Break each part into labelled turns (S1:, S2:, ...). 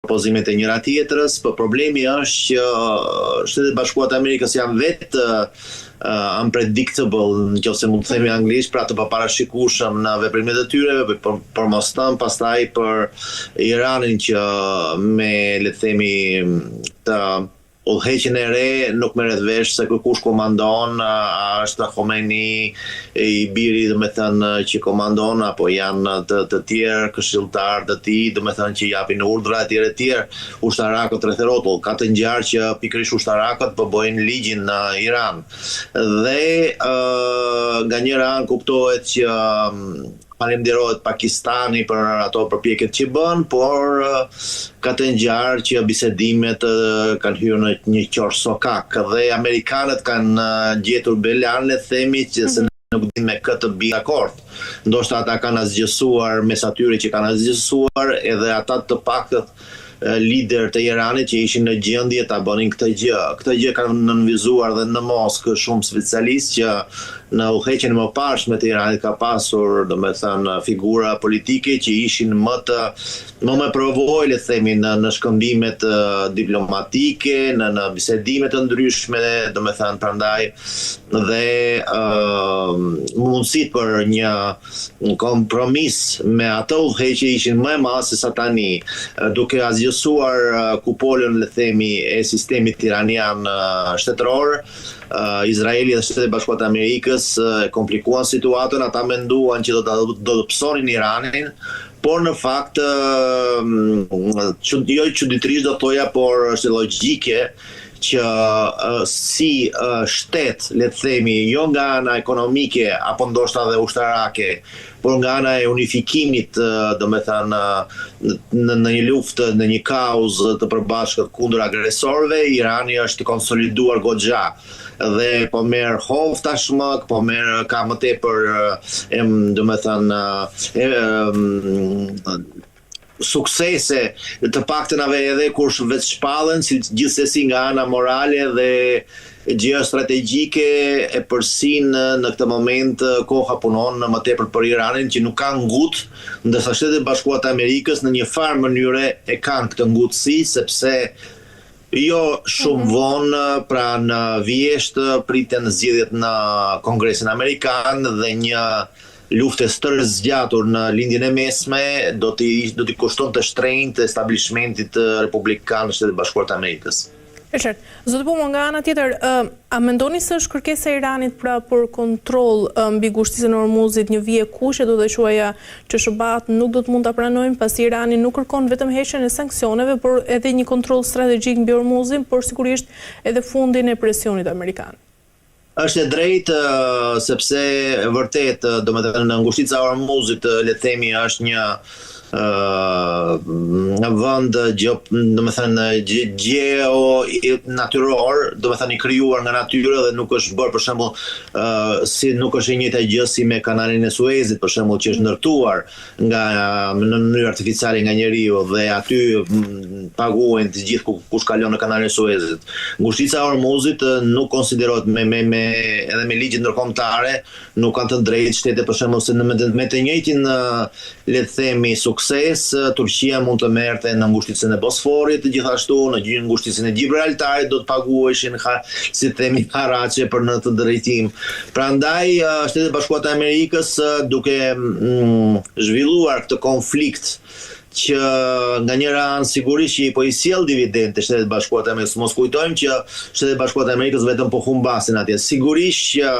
S1: propozimet e njëra tjetrës, por problemi është që Shtetet Bashkuara të Amerikës janë vetë unpredictable, nëse mund të themi anglisht, pra të paparashikueshëm në veprimet e tyre, por mos thënë pastaj për Iranin që me, le të themi, të udhëheqjen e re nuk merret vesh se kush komandon, a është Khomeini i biri, domethënë, që komandon, apo janë të tjerë këshilltar të tij, domethënë që japin urdhra etj. Ushtarakët rreth rrotull, ka të ngjarë që pikërisht ushtarakët po bojnë ligjin në Iran. Dhe nga njëra anë kuptohet që falenderohet Pakistani për ato përpjekjet që bën, por ka të ngjarë që bisedimet kanë hyrë në një qorë sokak dhe amerikanët kanë gjetur belan, le të themi, që se nuk din me këtë bi dakord. Ndoshta ata kanë asgjësuar mes atyre që kanë asgjësuar, edhe ata të paktën lider të Iranit që ishin në gjendje ta bënin këtë gjë. Këtë gjë kanë nënvizuar dhe në Moskë shumë specialistë që në udhëheqjen më parshme të Iranit ka pasur, domethënë, figura politike që ishin më me provojë, le të themi, në shkëmbimet diplomatike, në bisedimet të ndryshme, domethënë, prandaj dhe mundësitë për një kompromis me ato udhëheqje ishin më e madhe se sa tani, duke azgjësuar kupolën, le të themi, e sistemit iranian shtetëror. Izraeli dhe Shtetet Bashkuara të Amerikës komplikuan situatën, ata menduan që do të psonin Iranin, por në fakt jo çuditërisht do thoja, por është logjike që si shtet, le të themi, jo nga ana ekonomike apo ndoshta edhe ushtarake, por nga ana e unifikimit, domethënë, në një luftë, në një kauzë të përbashkët kundër agresorëve, Irani është konsoliduar goxha dhe po merr hov tashmë, po merr ka më tepër, domethënë, suksese, të paktën edhe kur vetë shpallen, si gjithsesi nga ana morale dhe geostrategjike e përsin në këtë moment koha punon më tepër për Iranin, që nuk ka ngut, ndërsa Shtetet Bashkuara të Amerikës në një farë mënyre e kanë këtë ngutësi, sepse jo shumë vonë, pra në vjesht priten zgjedhjet në Kongresin Amerikan dhe një luftë stërë zgjatur në lindjen e mesme do t'i kushtonte shtrenjtë establishmentit republikan në Shtetet Bashkuara të Amerikës.
S2: E qartë. Zotë Pumo, nga ana tjetër, a mendoni se është kërkesa e Iranit pra për kontroll mbi ngushtisën e Hormuzit një vije kushe, do të thuaja që SBA nuk do të mund ta pranojnë, pasi Irani nuk kërkon vetëm heqjen e sanksioneve, por edhe një kontroll strategjik mbi Hormuzin, por sigurisht edhe fundin e presionit amerikan?
S1: Është e drejtë, sepse vërtet, domethënë, ngushtica e Hormuzit, le të themi, është një në vend domethënë gjeo natyror, domethënë i krijuar nga natyra dhe nuk është bërë, për shembull, si nuk është e njëjta gjë si me kanalin e Suezit, për shembull, që është ndërtuar në mënyrë artificiale nga njeriu dhe aty paguhen të gjithë kush kalon në kanalin e Suezit. Ngushtica e Hormuzit nuk konsiderohet edhe me ligjet ndërkombëtare, nuk kanë të drejtë shtete, për shembull, se me të njëjtin, le të themi, sukses, Turqia mund të merrte në ngushticën e Bosforit, gjithashtu në ngushticën e Gibraltarit do të paguheshin, si themi, haraçe për në të drejtim. Prandaj Shtetet Bashkuara të Amerikës, duke zhvilluar këtë konflikt që nga njëra anë sigurisht që po i sjell dividende Shtetet Bashkuara të Amerikës, mos kujtojmë që Shtetet Bashkuara të Amerikës vetëm po humbasin atje. Sigurisht që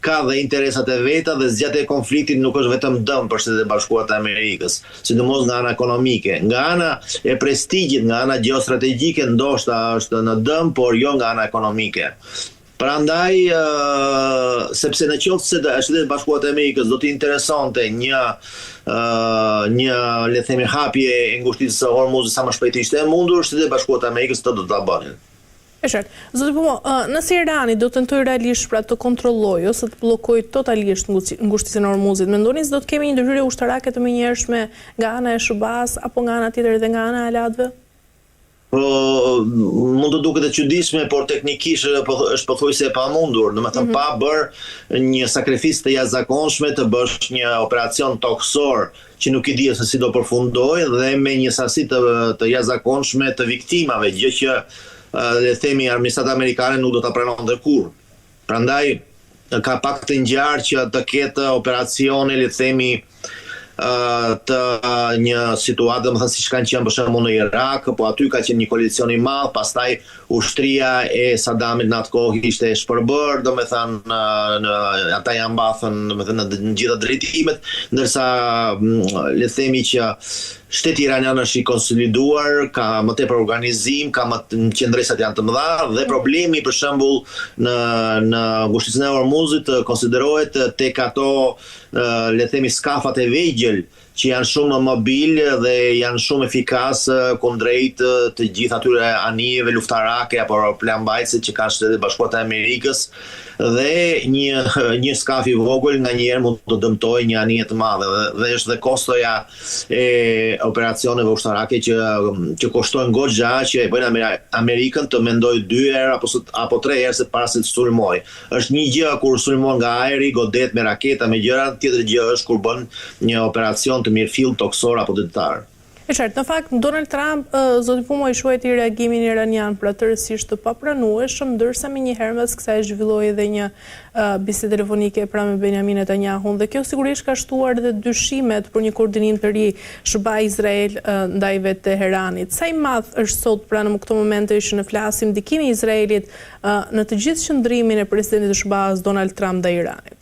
S1: ka dhe interesat e veta dhe zgjatja e konfliktit nuk është vetëm dëm për Shtetet Bashkuara të Amerikës, sidomos nga ana ekonomike. Nga ana e prestigjit, nga ana geostrategjike ndoshta është në dëm, por jo nga ana ekonomike. Prandaj, sepse në qoftë se Shtetet Bashkuara të Amerikës do t'i interesonte një le të themi hapje e ngushticës së Hormuzit sa më shpejt ishte e mundur, Shtetet Bashkuara të Amerikës do ta bënin.
S2: E qartë. Zotë Pumo, nëse Irani do të tentojë realisht pra të kontrollojë ose të bllokojë totalisht ngushticën e Hormuzit, mendoni se do të kemi një ndërhyrje ushtarake të menjëhershme nga ana e SBA-s apo nga ana tjetër edhe nga ana e Alatëve?
S1: Po mund të duket e çuditshme, por teknikisht është pothuajse e pamundur. Domethënë pa bërë një sakrificë të jashtëzakonshme, të bësh një operacion toksor që nuk i di se si do përfundojë dhe me një sasi të jashtëzakonshme të viktimave, gjë që le të themi administrata amerikane nuk do ta pranonte kurrë. Prandaj ka pak të ngjarë që të ketë operacione, le të themi të një situatë, domethënë siç kanë qenë për shembull në Irak, po aty ka qenë një koalicion i madh, pastaj ushtria e Saddamit në atë kohë ishte e shpërbër, domethënë ata janë mbathën domethënë në gjitha drejtimet, ndërsa le të themi që shteti iranian është i konsoliduar, ka më tepër organizim, ka më qendresat janë të mëdha dhe problemi për shembull në ngushticën e Hormuzit konsiderohet tek ato le të themi skafat e vegjël që janë shumë mobil dhe janë shumë efikas kundrejt të gjithë atyre anijeve luftarake apo plambajtëse që kanë Shtetet Bashkuara të Amerikës dhe një skaf i vogël nganjëherë mund të dëmtojë një anije të madhe dhe është dhe kostoja e operacioneve ushtarake që kushtojnë goxha që e bëjnë Amerikën të mendojë 2 herë apo 3 herë se para se të sulmojë. Është një gjë kur sulmon nga ajri, godet me raketa, me gjëra, tjetër gjë është kur bën një operacion të mirëfill toksor apo dëtar.
S2: E qartë, në fakt, Donald Trump, zoti Pumo, i shuajti reagimin iranian tërësisht të papranueshëm, ndërsa me njëherë mes kësaj zhvilloi edhe një bisedë telefonike pra me Benjamin Netanyahu, dhe kjo sigurisht ka shtuar edhe dyshimet për një koordinim të ri SBA-Izrael ndaj vetë Teheranit. Sa i madh është sot pra në këto momente që ne flasim ndikimi i Izraelit në të gjithë qëndrimin e presidentit të SBA-s Donald Trump ndaj Iranit?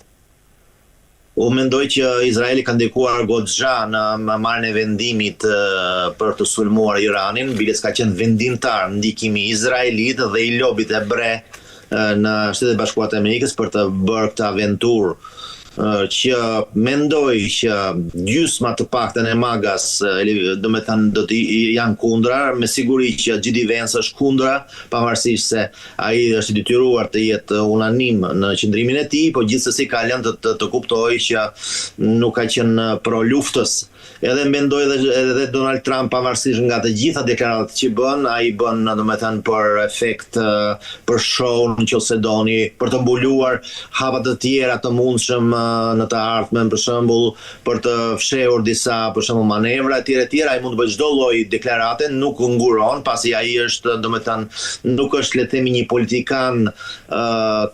S1: Unë mendoj që Izraeli ka ndikuar goxha në marrjen e vendimit për të sulmuar Iranin, biles ka qenë vendimtar ndikimi izraelit dhe i lobit hebre në Shtetet Bashkuara të Amerikës për të bërë këtë aventurë që mendoj që gjysma të paktën e Magas domethënë do të janë kundra, me siguri që J.D. Vance është kundra, pavarësisht se ai është i detyruar të jetë unanim në qendrimin e tij, po gjithsesi ka lënë të kuptojë që nuk ka qenë pro luftës. Edhe mendoj edhe Donald Trump, pavarësisht nga të gjitha deklaratat që bën, ai bën domethënë për efekt, për show nëse doni, për të mbuluar hapa të tjera të mundshëm në të ardhmen, për shembull, për të fshehur disa për shembull manevra etj. Ai mund të bëjë çdo lloj deklarate, nuk nguron, pasi ai është domethënë nuk është le të themi një politikan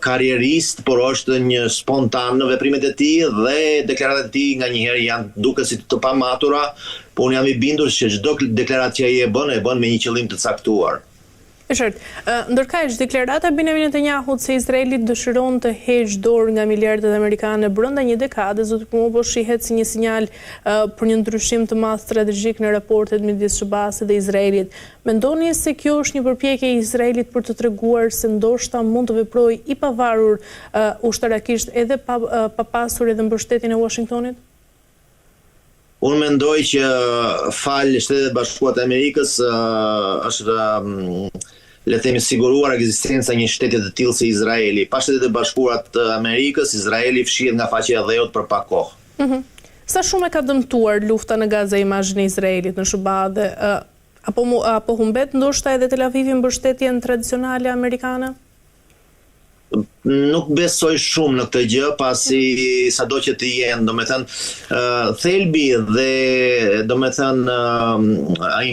S1: karrierist, por është një spontan në veprimet e tij dhe deklaratat e tij nganjëherë janë duke si të pamatura, po unë jam i bindur se çdo deklaratë që ai e bën me një qëllim të caktuar.
S2: Ndërkaq, deklarata e Benjamin Netanyahut se Izraeli dëshiron të heqë dorë nga miliardet amerikane brenda një dekade, zoti Pumo, po shihet si një sinjal për një ndryshim të madh strategjik në raportet midis SBA-s dhe Izraelit. Mendoni se kjo është një përpjekje e Izraelit për të treguar se ndoshta mund të veprojë i pavarur ushtarakisht edhe pa pasur edhe mbështetjen e Washingtonit?
S1: Unë mendoj që fal Shtetet Bashkuara të Amerikës është le të themi siguruar ekzistenca një shteti të tillë si Izraeli. Pa Shtetet e Bashkuara të Amerikës, Izraeli fshihet nga faqja e dheut për pak kohë.
S2: Sa shumë e ka dëmtuar lufta në Gaza imazhin e Izraelit në SBA dhe apo humbet ndoshta edhe Tel Avivi mbështetjen tradicionale amerikane?
S1: Nuk besoj shumë në këtë gjë, pasi sado që të jenë, domethënë thelbi dhe domethënë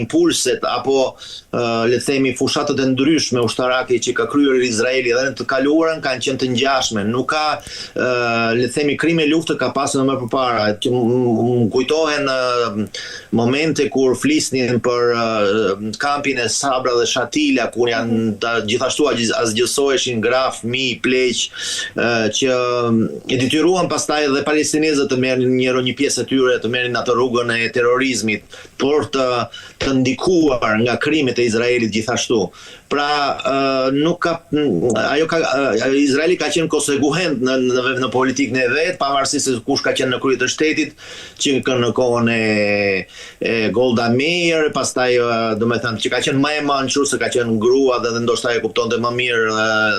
S1: impulset apo le të themi fushatët e ndryshme ushtarake që ka kryer Izraeli edhe në të kaluarën kanë qenë të ngjashme. Nuk ka le të themi krime lufte ka pasur më përpara. Kujtohen momente kur flisnin për kampin e Sabra dhe Shatila, kur janë gjithashtu asgjësoheshin gra, fëmijë, pleq, që e detyruan pastaj edhe palestinezët të merrin një pjesë e tyre të merrin atë rrugën e terrorizmit për të ndikuar nga krimet e Izraelit gjithashtu. Pra nuk ka Izraeli ka qenë konsekuent në politikën e vet, pavarësisht se kush ka qenë në krye të shtetit, që në kohën e Golda Meir, pastaj domethënë që ka qenë më e mençur se ka qenë grua dhe ndoshta e kuptonte më mirë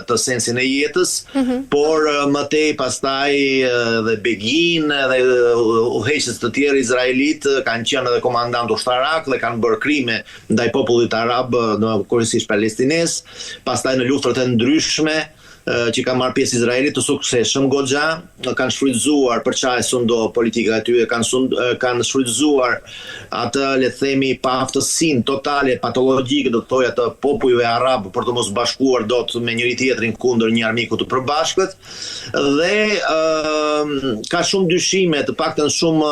S1: të sensin e jetës, Amerikës, por më tej pastaj dhe Begin dhe udhëheqës të tjerë izraelit kanë qenë edhe komandant ushtarak dhe kanë bërë krime ndaj popullit arab, kryesisht palestines, pastaj në luftrat e ndryshme që ka marrë pjesë Izraeli të suksesshëm goxha, kanë shfrytzuar për çaj sundo politika e tyre, kanë shfrytzuar atë, le të themi, paaftësinë totale patologjike, do të thoja, të popujve arab për të mos bashkuar dot me njëri tjetrin kundër një armiku të përbashkët, dhe ka shumë dyshime, të paktën shumë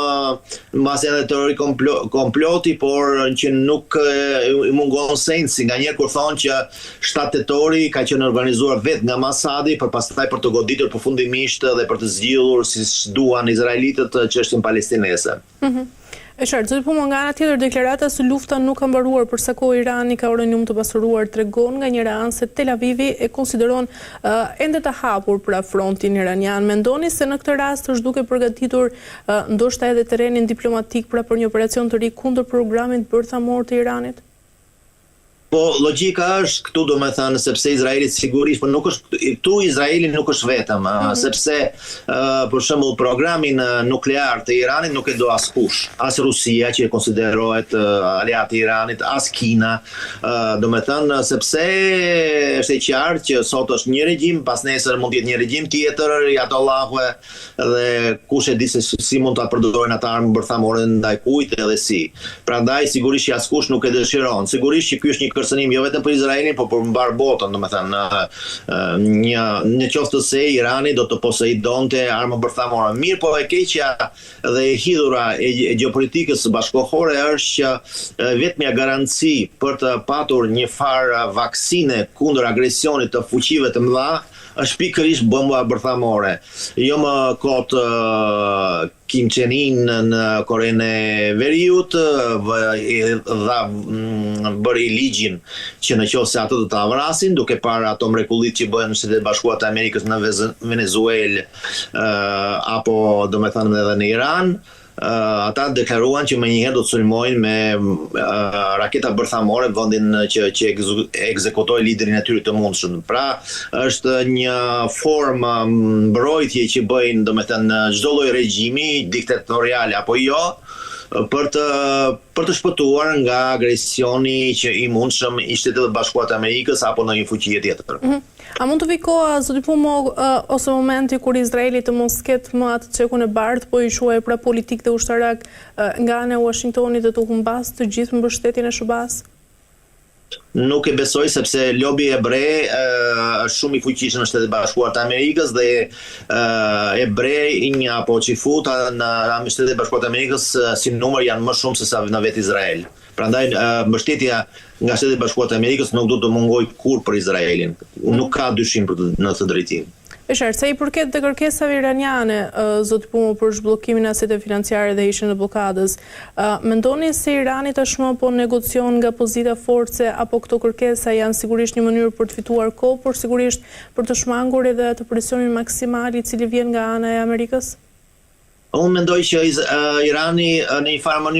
S1: mbasi edhe teori komploti, por që nuk i mungon sensi, nganjëherë kur thonë që 7 tetori ka qenë organizuar vetë nga Masadi për pastaj për të goditur përfundimisht dhe për të zgjidhur si duan izraelitët çështjen palestinese.
S2: E qartë, po nga ana tjetër deklarata se lufta nuk ka mbaruar për sa kohë Irani ka uranium të pasuruar tregon nga njëra anë se Tel Avivi e konsideron ende të hapur për frontin iranian. Mendoni se në këtë rast është duke përgatitur ndoshta edhe terrenin diplomatik për një operacion të ri kundër programit bërthamor të Iranit?
S1: Po, logjika është këtu, do me thënë, sepse Izraeli sigurisht, por nuk është, këtu Izraeli nuk është vetëm, sepse, për shembull, programin nuklear të Iranit nuk e do askush, as Rusia, që e konsiderohet aleat i Iranit, as Kina, do me thënë, sepse është e qartë që sot është një regjim, pas nesër mund të jetë një regjim tjetër, Ayatollahëve, dhe kush e di se si mund ta përdorojnë ata armë bërthamore ndaj kujt edhe si. Prandaj sigurisht që askush nuk e dëshiron. Sigurisht që ky është një kërcënim jo vetëm për Izraelin, por për mbar botën, domethënë në qoftë se Irani do të poseidonte armë bërthamore. Mirë, po e keqja dhe e hidhura e gjeopolitikës bashkëkohore është që vetmja garanci për të patur një farë vaksine kundër agresionit të fuqive të mëdha është pikërisht bomba bërthamore. Jo më kot Kim Chen-in në Korenë e Veriut bëri ligjin që në qoftë se ato do ta vrasin, duke parë ato mrekullit që bëhen në Shtetet Bashkuara të Amerikës, në Venezuelë apo domethënë edhe në Iran, ata deklaruan që menjëherë do të sulmojnë me raketa bërthamore vendin që ekzekutoi liderin e tyre të mundshëm. Pra, është një formë mbrojtje që bëjnë, domethënë, çdo lloj regjimi diktatorial apo jo, për të shpëtuar nga agresioni që i mundshëm i Shtetet Bashkuara të Amerikës apo në një fuqi tjetër.
S2: A mund të vi koha, zoti Pumo, ose momenti kur Izraeli të mos ketë më atë çekun e bardhë, po i quaj pra politik dhe ushtarak nga ana e Washingtonit dhe të humbas të gjithë mbështetjen e SBA-s?
S1: Nuk e besoj, sepse lobi ebre është shumë i fuqishëm në Shtetet Bashkuara të Amerikës dhe ebrej apo qifuta në Shtetet Bashkuara të Amerikës si numër janë më shumë se sa në vetë Izrael. Prandaj mbështetja nga Shtetet Bashkuara të Amerikës nuk do të mungojë kurrë për Izraelin. Nuk ka dyshim në këtë drejtim.
S2: E qartë, sa i përket të kërkesave iraniane, zoti Pumo, për zhbllokimin e aseteve financiare dhe heqjen e blokadës, mendoni se Irani tashmë po negocion nga pozita force apo këto kërkesa janë sigurisht një mënyrë për të fituar kohë, por sigurisht për të shmangur edhe atë presionin maksimal i cili vjen nga ana e Amerikës?
S1: Unë mendoj që Irani në një farë mënyrë